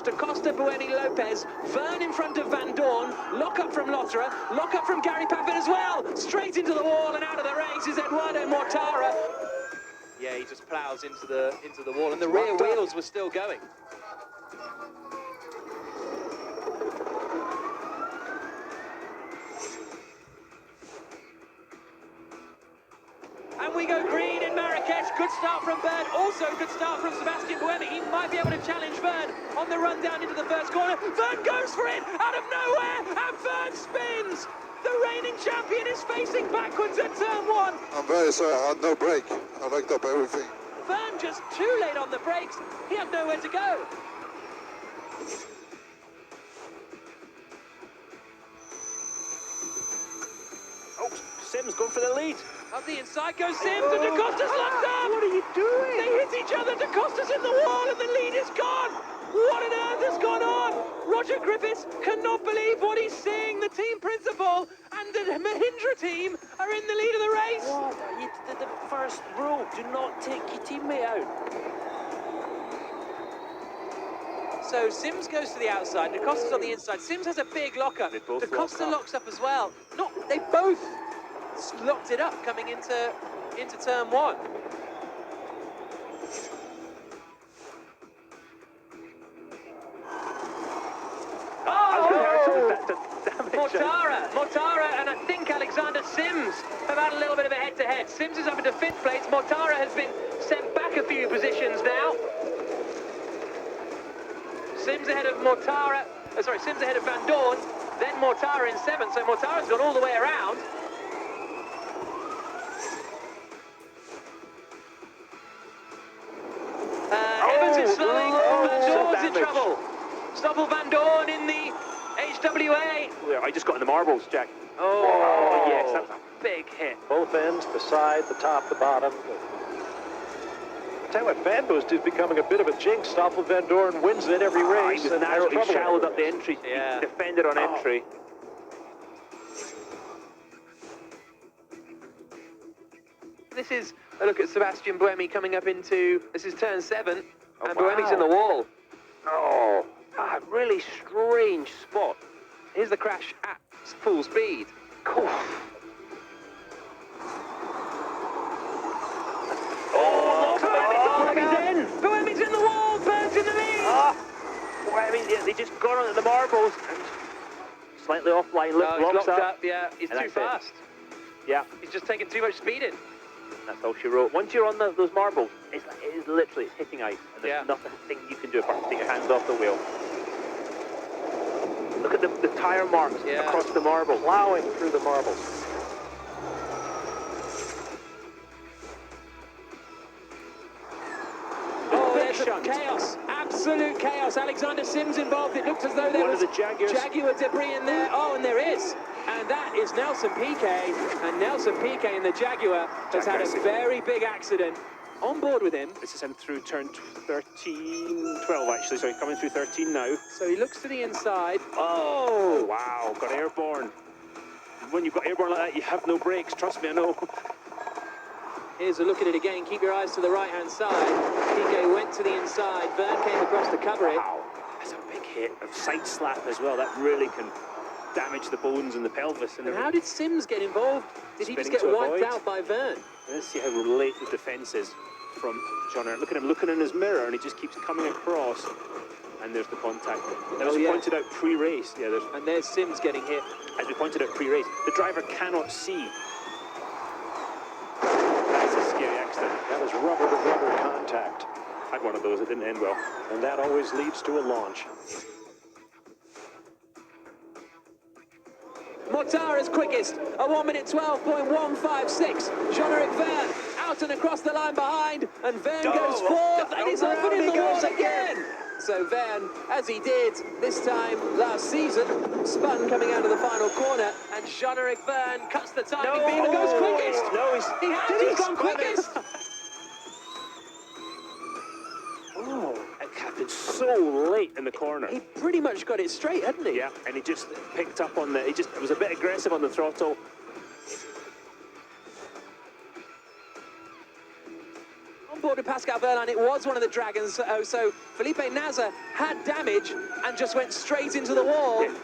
Da Costa, Buemi, Lopez, Verne in front of Van Dorn, lock up from Lotterer, lock up from Gary Paffin as well. Straight into the wall and out of the race is Eduardo Mortara. Yeah, he just ploughs into the wall, and the rear wheels were still going. And we go green in Marrakesh. Good start from Bird. Also good start from Sebastian Buemi. He might be able to challenge Verne on the run down into the first corner. Verne goes for it out of nowhere, and Verne spins. The reigning champion is facing backwards at turn one. I'm very sorry, I had no brake. I wrecked up everything. Verne just too late on the brakes. He had nowhere to go. Oh, Sims going for the lead. Up the inside goes Sims, and Da Costa's locked up! What are you doing? They hit each other, Da Costa's in the wall, and the lead is gone! What on earth has gone on? Roger Griffiths cannot believe what he's seeing. The team principal and the Mahindra team are in the lead of the race. What? The first rule, do not take your teammate out. So Sims goes to the outside, Da Costa's on the inside. Sims has a big lockup. Da Costa locks up as well. No, they both locked it up coming into turn one. Mortara and I think Alexander Sims have had a little bit of a head-to-head. Sims is up into fifth place. Mortara has been sent back a few positions now. Sims ahead of Mortara, Sims ahead of Van Dorn, then Mortara in seventh, so Mortara's gone all the way around. Evans is slowing, Van Dorn's in trouble. Stoffel Van Dorn in the HWA. I just got in the marbles, Jack. Oh yes, that was a big hit. Both ends, the side, the top, the bottom. Tell you what, Van Boost is becoming a bit of a jinx. Stoffel Van Dorn wins it every race. He was narrowly shallowed up the entry. Yeah. He defended on entry. This is a look at Sebastian Buemi coming up into, this is turn 7, and Buemi's in the wall. Oh, a really strange spot. Here's the crash at full speed. Cool. Buemi's in the wall, Burns in the lead! They just got on at the marbles and slightly offline, He's locked up, yeah, he's too fast. Yeah. He's just taking too much speed in. That's all she wrote. Once you're on those marbles, it is literally hitting ice, and there's nothing you can do apart from take your hands off the wheel. Look at the tyre marks across the marble, plowing through the marbles. Chaos, absolute chaos. Alexander Sims involved. It looked as though there was Jaguar debris in there. Oh, and there is. And that is Nelson Piquet. And Nelson Piquet in the Jaguar has had a very big accident. On board with him. This is him through turn 12 actually, sorry, coming through 13 now. So he looks to the inside. Oh, wow, got airborne. When you've got airborne like that, you have no brakes, trust me, I know. Here's a look at it again. Keep your eyes to the right-hand side. Piquet went to the inside. Verne came across to cover it. Wow, that's a big hit. A side slap as well. That really can damage the bones and the pelvis. And how did Sims get involved? Did he just get wiped out by Verne? Let's see how late the defence is from John Earl. Look at him looking in his mirror, and he just keeps coming across. And there's the contact. As we pointed out pre-race. Yeah, and there's Sims getting hit. As we pointed out pre-race, the driver cannot see. That's a scary accident. That was rubber-to-rubber contact. I had one of those, it didn't end well. And that always leads to a launch. Mortara's quickest, a 1 minute 12.156. Jean-Eric Verne out and across the line behind, and Verne goes fourth, and he's up and in the wall again. So Verne, as he did this time last season, spun coming out of the final corner, and Jean-Eric Verne cuts the timing beam and goes quickest. No, he's gone quickest. Oh, it happened so late in the corner. He pretty much got it straight, hadn't he? Yeah, and he just picked up on it was a bit aggressive on the throttle. board with Pascal Wehrlein. It was one of the Dragons. So Felipe Nasr had damage and just went straight into the wall. Yeah.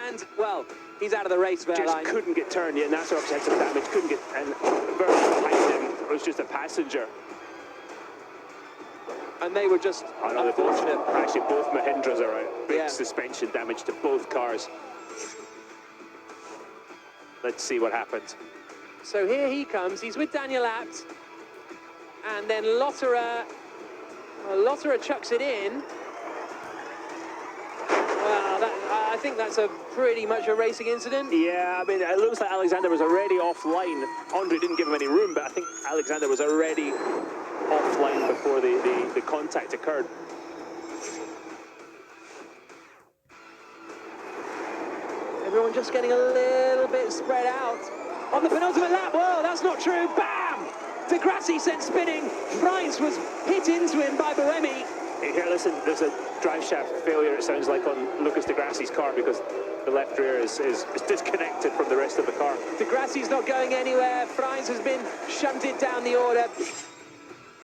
And, well, he's out of the race, Wehrlein. Just couldn't get turned. Yeah, Nasr obviously had some damage, couldn't get, and Wehrlein behind him was just a passenger. And they were just unfortunate. Actually, both Mahindras are out. Big Yeah. suspension damage to both cars. Let's see what happens. So here he comes. He's with Daniel Abt. And then Lotterer chucks it in. Well, I think that's a pretty much a racing incident. Yeah, I mean, it looks like Alexander was already offline. Andre didn't give him any room, but I think Alexander was already offline before the contact occurred. Everyone just getting a little bit spread out. On the penultimate lap, whoa, that's not true. Bam! De Grassi sent spinning. Freins was hit into him by Buemi. Here, listen, there's a drive shaft failure, it sounds like, on Lucas de Grassi's car because the left rear is disconnected from the rest of the car. De Grassi's not going anywhere. Freins has been shunted down the order.